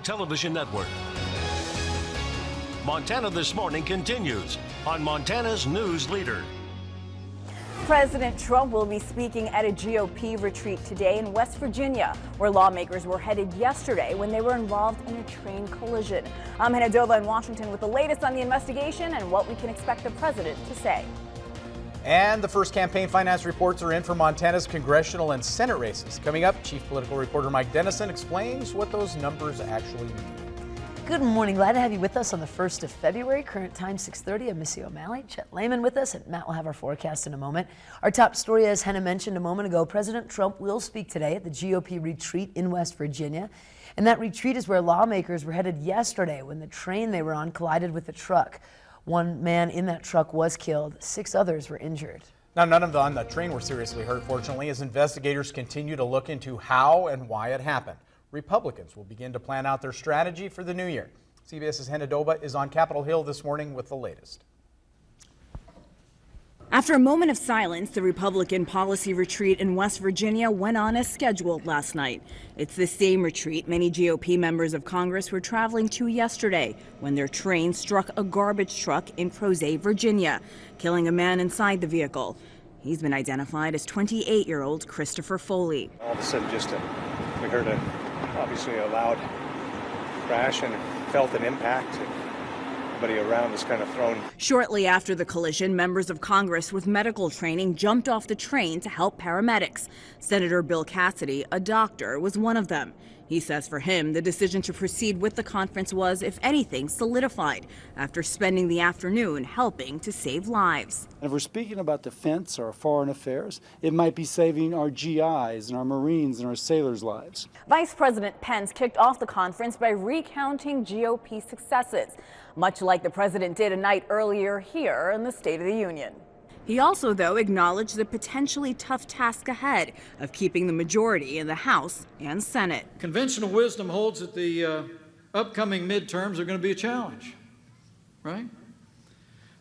Television Network. Montana This Morning continues on Montana's News Leader. President Trump will be speaking at a GOP retreat today in West Virginia, where lawmakers were headed yesterday when they were involved in a train collision. I'm Hannah Dova in Washington with the latest on the investigation and what we can expect the president to say. And the first campaign finance reports are in for Montana's congressional and Senate races. Coming up, Chief Political Reporter Mike Dennison explains what those numbers actually mean. Good morning. Glad to have you with us on the 1st of February. Current time 6:30. I'm Missy O'Malley. Chet Lehman with us, and Matt will have our forecast in a moment. Our top story, as Hannah mentioned a moment ago, President Trump will speak today at the GOP retreat in West Virginia. And that retreat is where lawmakers were headed yesterday when the train they were on collided with a truck. One man in that truck was killed. 6 others were injured. Now, none of them on the train were seriously hurt, fortunately, as investigators continue to look into how and why it happened. Republicans will begin to plan out their strategy for the new year. CBS's Hannah Dova is on Capitol Hill this morning with the latest. After a moment of silence, the Republican policy retreat in West Virginia went on as scheduled last night. It's the same retreat many GOP members of Congress were traveling to yesterday when their train struck a garbage truck in Crozet, Virginia, killing a man inside the vehicle. He's been identified as 28-year-old Christopher Foley. All of a sudden, we heard obviously a loud crash and felt an impact. Everybody around was kind of thrown. Shortly after the collision, members of Congress with medical training jumped off the train to help paramedics. Senator Bill Cassidy, a doctor, was one of them. He says for him, the decision to proceed with the conference was, if anything, solidified after spending the afternoon helping to save lives. And if we're speaking about defense or foreign affairs, it might be saving our GIs and our Marines and our sailors' lives. Vice President Pence kicked off the conference by recounting GOP successes, much like the president did a night earlier here in the State of the Union. He also, though, acknowledged the potentially tough task ahead of keeping the majority in the House and Senate. Conventional wisdom holds that the upcoming midterms are going to be a challenge, right?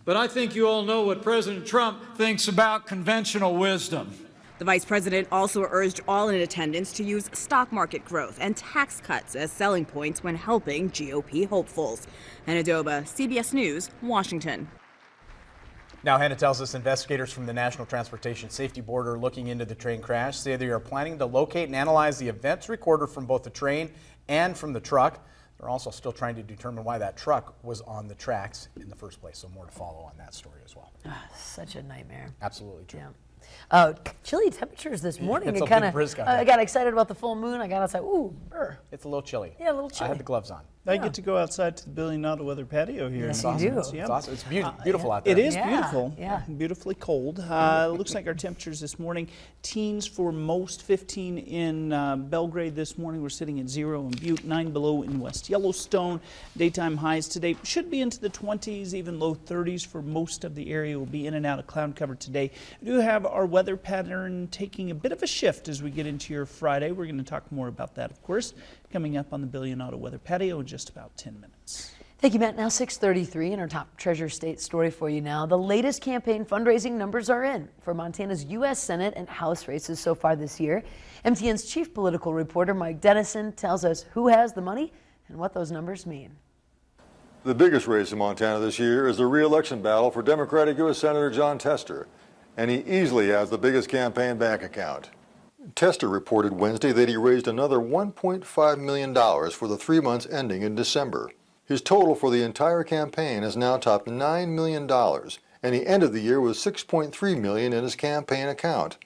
But I think you all know what President Trump thinks about conventional wisdom. The vice president also urged all in attendance to use stock market growth and tax cuts as selling points when helping GOP hopefuls. Hannah Dova, CBS News, Washington. Now, Hannah tells us investigators from the National Transportation Safety Board are looking into the train crash, say they are planning to locate and analyze the events recorded from both the train and from the truck. They're also still trying to determine why that truck was on the tracks in the first place. So more to follow on that story as well. Such a nightmare. Absolutely true. Yeah. Chilly temperatures this morning. It's It a big brisk out there. I got excited about the full moon. I got outside. Ooh, brr. It's a little chilly. Yeah, a little chilly. I had the gloves on. I get to go outside to the Billion Auto Weather patio here. Yes, in you do. Boston. It's awesome. It's beautiful out there. It is Yeah, beautiful. yeah. Beautifully cold. Looks like our temperatures this morning, teens for most, 15 in Belgrade this morning. We're sitting at 0 in Butte, 9 below in West Yellowstone. Daytime highs today should be into the 20s, even low 30s for most of the area. We'll be in and out of cloud cover today. We do have our weather pattern taking a bit of a shift as we get into your Friday. We're going to talk more about that, of course, coming up on the Billion Auto Weather patio in just about 10 minutes. Thank you, Matt. Now 6:33 and our top Treasure State story for you now. The latest campaign fundraising numbers are in for Montana's U.S. Senate and House races so far this year. MTN's chief political reporter Mike Dennison tells us who has the money and what those numbers mean. The biggest race in Montana this year is the re-election battle for Democratic U.S. Senator Jon Tester, and he easily has the biggest campaign bank account. Tester reported Wednesday that he raised another $1.5 million for the 3 months ending in December. His total for the entire campaign has now topped $9 million, and he ended the year with $6.3 million in his campaign account.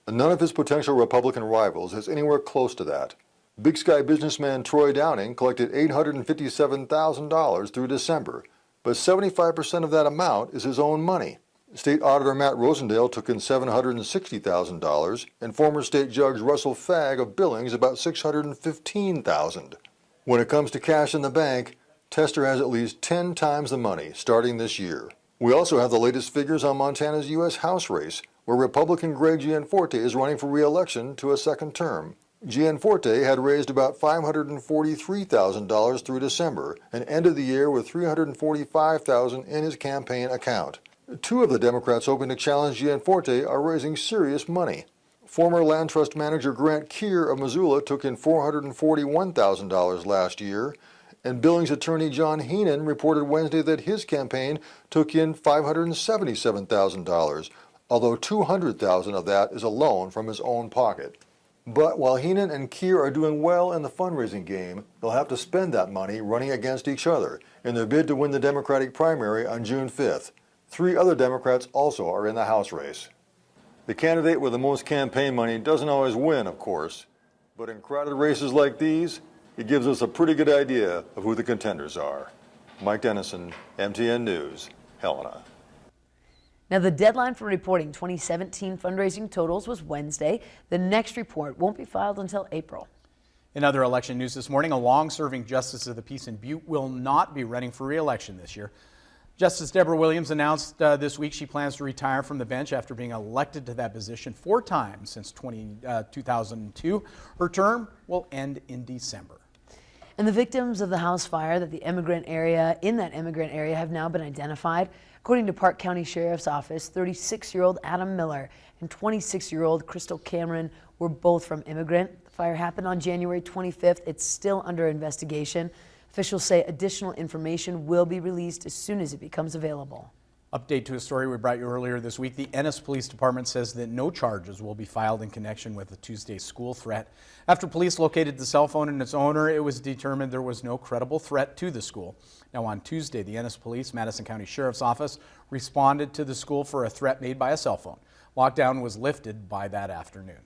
None of his potential Republican rivals is anywhere close to that. Big Sky businessman Troy Downing collected $857,000 through December, but 75% of that amount is his own money. State Auditor Matt Rosendale took in $760,000, and former State Judge Russell Fagg of Billings about $615,000. When it comes to cash in the bank, Tester has at least 10 times the money starting this year. We also have the latest figures on Montana's U.S. House race, where Republican Greg Gianforte is running for re-election to a second term. Gianforte had raised about $543,000 through December and ended the year with $345,000 in his campaign account. Two of the Democrats hoping to challenge Gianforte are raising serious money. Former Land Trust manager Grant Keir of Missoula took in $441,000 last year, and Billings attorney John Heenan reported Wednesday that his campaign took in $577,000, although $200,000 of that is a loan from his own pocket. But while Heenan and Keir are doing well in the fundraising game, they'll have to spend that money running against each other in their bid to win the Democratic primary on June 5th. 3 other Democrats also are in the House race. The candidate with the most campaign money doesn't always win, of course, but in crowded races like these, it gives us a pretty good idea of who the contenders are. Mike Dennison, MTN News, Helena. Now, the deadline for reporting 2017 fundraising totals was Wednesday. The next report won't be filed until April. In other election news this morning, a long-serving justice of the peace in Butte will not be running for re-election this year. Justice Deborah Williams announced this week she plans to retire from the bench after being elected to that position 4 times since 2002. Her term will end in December. And the victims of the house fire in that immigrant area have now been identified. According to Park County Sheriff's Office, 36-year-old Adam Miller and 26-year-old Crystal Cameron were both from immigrant. The fire happened on January 25th. It's still under investigation. Officials say additional information will be released as soon as it becomes available. Update to a story we brought you earlier this week. The Ennis Police Department says that no charges will be filed in connection with the Tuesday school threat. After police located the cell phone and its owner, it was determined there was no credible threat to the school. Now on Tuesday, the Ennis Police, Madison County Sheriff's Office responded to the school for a threat made by a cell phone. Lockdown was lifted by that afternoon.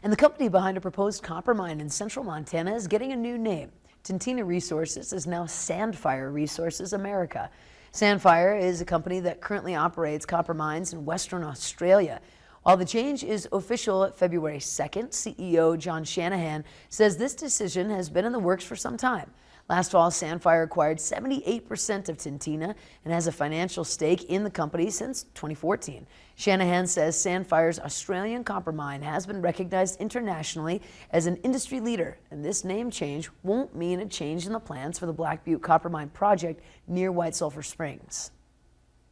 And the company behind a proposed copper mine in central Montana is getting a new name. Tintina Resources is now Sandfire Resources America. Sandfire is a company that currently operates copper mines in Western Australia. While the change is official February 2nd, CEO John Shanahan says this decision has been in the works for some time. Last fall, Sandfire acquired 78% of Tintina and has a financial stake in the company since 2014. Shanahan says Sandfire's Australian copper mine has been recognized internationally as an industry leader, and this name change won't mean a change in the plans for the Black Butte copper mine project near White Sulphur Springs.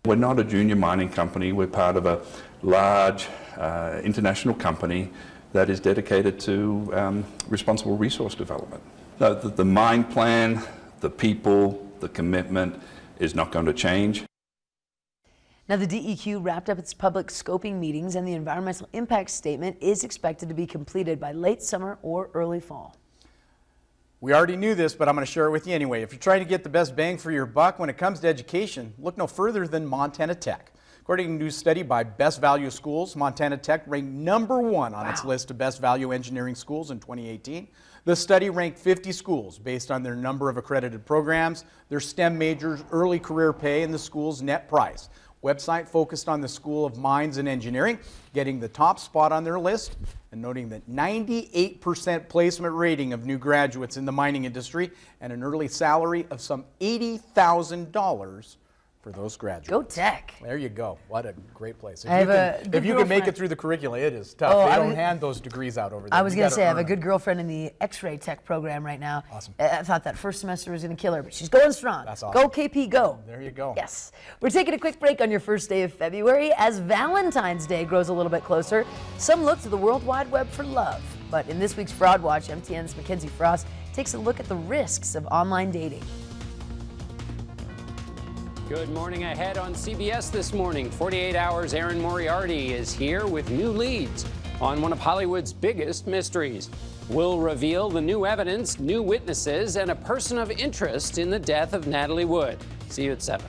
We're not a junior mining company. We're part of a large international company that is dedicated to responsible resource development. The mine plan, the people, the commitment is not going to change. Now, the DEQ wrapped up its public scoping meetings, and the environmental impact statement is expected to be completed by late summer or early fall. We already knew this, but I'm going to share it with you anyway. If you're trying to get the best bang for your buck when it comes to education, look no further than Montana Tech. According to a new study by Best Value Schools, Montana Tech ranked #1 on its list of best value engineering schools in 2018. The study ranked 50 schools based on their number of accredited programs, their STEM majors, early career pay, and the school's net price. Website focused on the School of Mines and Engineering, getting the top spot on their list, and noting that 98% placement rating of new graduates in the mining industry and an early salary of some $80,000 for those graduates. Go Tech. There you go. What a great place. If you can make it through the curricula, it is tough. They don't hand those degrees out over there. I was going to say, I have a good girlfriend in the X-ray tech program right now. Awesome. I thought that first semester was going to kill her, but she's going strong. That's awesome. Go KP, go. There you go. Yes. We're taking a quick break on your first day of February. As Valentine's Day grows a little bit closer, some look to the World Wide Web for love. But in this week's Fraud Watch, MTN's Mackenzie Frost takes a look at the risks of online dating. Good morning ahead on CBS this morning. 48 Hours' Aaron Moriarty is here with new leads on one of Hollywood's biggest mysteries. We'll reveal the new evidence, new witnesses, and a person of interest in the death of Natalie Wood. See you at 7.